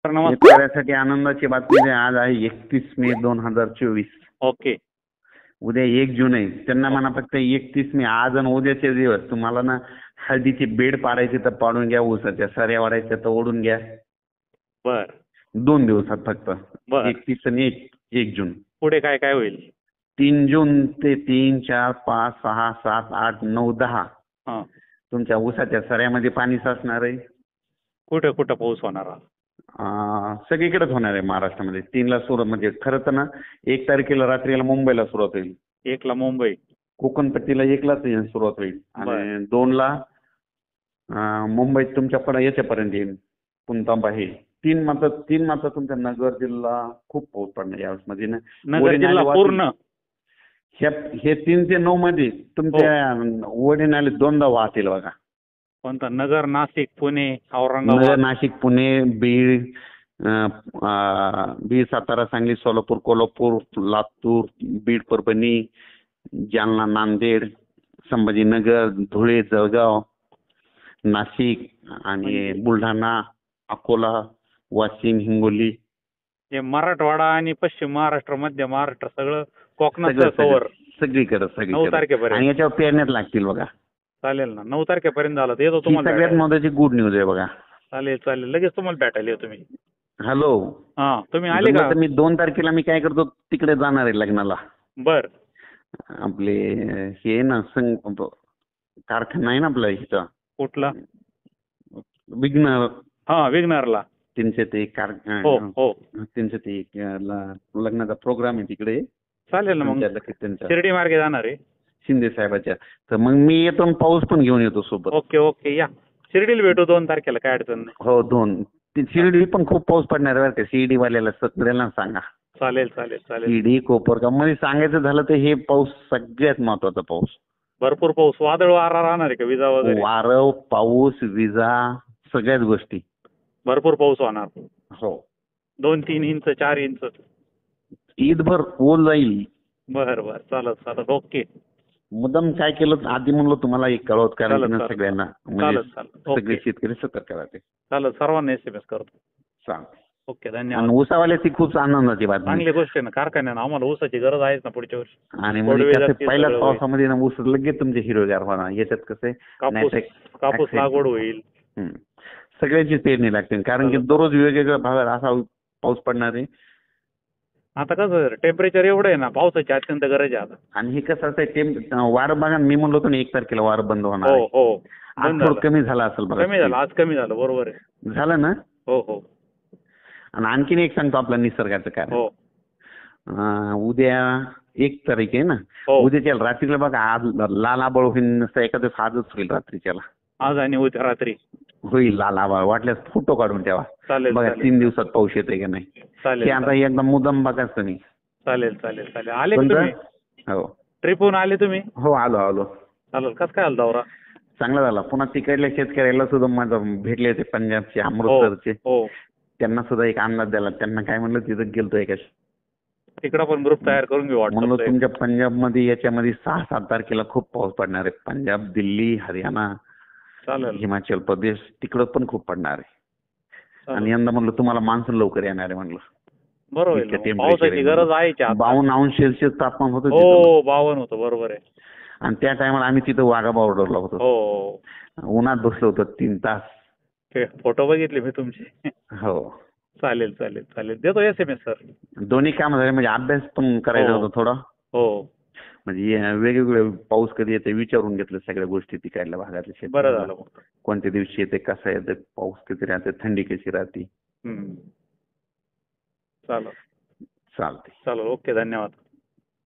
Sir नमस्कार. शेतकऱ्यासाठी आनंदाची बातमी आहे. आज आहे 31 मे 2024. ओके. उद्या 1 जून आहे. त्यांना म्हणा फक्त 31 मे आज आणि उद्याचे दिवस तुम्हाला ना हळदीची बेड पाडायची तर पाडून घ्या, ऊसाच्या सऱ्या वाढायच्या तर ओढून घ्या. बर 2 दिवसात फक्त. बर 31 आणि 1 जून. पुढे काय काय होईल? 3 जून ते 3, 4, 5, 6, 7, 8, 9, 10 हा. तुमच्या ऊसाच्या सऱ्यामध्ये पाणी साचणार आहे. कुठे कुठे पाऊस होणार हा? सगळीकडेच होणार आहे महाराष्ट्रामध्ये. 3ला सुरुवात म्हणजे खरं तर ना 1 तारखेला रात्रीला मुंबईला सुरुवात होईल. 1ला मुंबई. कोकणपट्टीला 1लाच सुरुवात होईल आणि 2ला मुंबईत तुमच्याकडे याच्यापर्यंत येईल पुणतांबा हे. 3 मात्र तुमच्या नगर जिल्हा खूप पाऊस पडणार यावेळेस मध्ये ना. नगर जिल्हा पूर्ण. हे 3 ते 9 मध्ये तुमच्या ओढे नाले 2दा वाहतील बघा. कोणता? नगर, नाशिक, पुणे, नगर, औरंगाबाद. नाशिक, पुणे, बीड, सातारा, सांगली, सोलापूर, कोल्हापूर, लातूर, बीड, परभणी, जालना, नांदेड, संभाजीनगर, धुळे, जळगाव, नाशिक आणि बुलढाणा, अकोला, वाशिम, हिंगोली. हे मराठवाडा आणि पश्चिम महाराष्ट्र, मध्य महाराष्ट्र सगळं कोकणाचं कव्हर. सगळीकडे 9 तारखेपर्यंत. आणि याच्यावर पेरण्यात लागतील बघा. चालेल ना. 9 तारखेपर्यंत झालं तर येतो ही तुम्हाला सगळ्यात भेटायला. महत्वाची गुड न्यूज आहे बघा. चालेल चालेल. लगेच तुम्हाला भेटायला येतो मी. हॅलो. हा. तुम्ही आले का? मी 2 तारखेला मी काय करतो तिकडे जाणार आहे लग्नाला. बर. आपले हे ना कारखाना आहे ना आपला इथं कुठला? विघ्नर. हा, विघ्नरला. त्यांचे ते हो हो. त्यांचे ते लग्नाचा प्रोग्राम आहे तिकडे. चालेल ना. मग त्यांच्या शिर्डी मार्गे जाणार आहे. शिंदे साहेबाच्या. तर मग मी येतो आणि पाऊस पण घेऊन येतो सोबत. Okay okay. या शिर्डीला भेटू 2 तारखेला. काय अडचण नाही. हो 2. शिर्डी पण खूप पाऊस पडणार आहे बरं का. शिर्डी वाल्याला सगळ्यांना सांगा. चालेल चालेल चालेल. शिर्डी, कोपरगाव मध्ये सांगायचं झालं तर हे पाऊस सगळ्यात महत्वाचा पाऊस. भरपूर पाऊस. वादळ वारा राहणार आहे का? विजा वगैरे? वारं, पाऊस, विजा सगळ्याच गोष्टी. भरपूर पाऊस होणार. हो. 2-3 इंच 4 इंच. ईदभर ओल जाईल. बर बर. चालत चालत. ओके. मुद्दाम काय केलं आधी म्हणलो तुम्हाला एक कळवत करायचं ना सगळ्यांना. चालत चालत. सगळे ओके. शेतकरी सतर्क करायचे. चालत. सर्वांना SMS करतो. सांग. ओके. आणि धन्यवाद. ऊसावाल्याची खूप आनंदाची बातमी. चांगली गोष्ट आहे ना. कारखान्यानं आम्हाला ऊसाची गरज आहेच ना पुढच्या वर्षी. आणि म्हणजे कसं पहिल्याच पावसामध्ये ना ऊस लगेच तुमचे हिरवेगार होणार. याच्यात कसं आहे कापूस लागवड होईल. सगळ्याची पेरणी लागते कारण की दररोज वेगवेगळ्या भागात असा पाऊस पडणार आहे. आता कसं टेम्परेचर एवढं आहे ना, पावसाची अत्यंत गरज आहे आता. आणि हे कसं असतं वारं बघा. मी म्हणलो होतो ना 1 तारखेला वारं बंद होणार. हो हो. आज थोडं कमी झालं असेल बघा. कमी झालं. आज कमी झालं. बरोबर आहे. झालं ना. हो हो. आणि आणखीन एक सांगतो आपल्या निसर्गाचं कारण. हो. उद्या 1 तारीख आहे ना. उद्याच्या रात्रीला बघा आज लाल आबळ होईल. नसतं एखाद्या आजच होईल रात्रीच्याला. आज आणि उद्या रात्री होईल लाल आबळ. वाटल्यास फोटो काढून ठेवा. चालेल बघा 3 दिवसात पाऊस येतोय का नाही. चालेल. ते आता एकदम मुद्दाम बघा तुम्ही. चालेल चालेल चालेल. आले का तुम्ही? हो. ट्रिपहून आले तुम्ही? हो आलो. चालेल. कसं काय आलं दौरा? चांगला झाला. पुन्हा तिकडल्या शेतकऱ्याला सुद्धा माझं भेटले होते पंजाबचे, अमृतसरचे. हो. त्यांना सुद्धा एक अंदाज दिला. त्यांना काय म्हणलं तिथं गेलतो एका. तिकडं पण ग्रुप तयार करून घेऊ वाटतं. म्हणलं तुमच्या पंजाबमध्ये याच्यामध्ये 6-7 तारखेला खूप पाऊस पडणार आहे. पंजाब, दिल्ली, हरियाणा, चालेल, हिमाचल प्रदेश तिकडं पण खूप पडणार आहे. आणि यंदा म्हणलं तुम्हाला मान्सून लवकर येणार आहे म्हणलं. बरोबर. पावसाची गरज आहे. 52°C तापमान होतं. हो 52 होतं. बरोबर आहे. आणि त्या टायमाला आम्ही तिथं वाघा बॉर्डरला होतो. हो. उन्हात बसलो होतो 3 तास. फोटो बघितले मी तुमचे. हो. चालेल चालेल चालेल. देतो SMS सर. दोन्ही काम झाले म्हणजे अभ्यास पण करायचा होता थोडा. हो. म्हणजे वेगवेगळे पाऊस कधी येते विचारून घेतलं सगळ्या गोष्टी तिकडल्या भागातल्या शेत. बरं झालं. कोणत्या दिवशी येते, कसं येते, पाऊस किती राहते, थंडी कशी राहते. चालेल चालते. चालेल. ओके. धन्यवाद.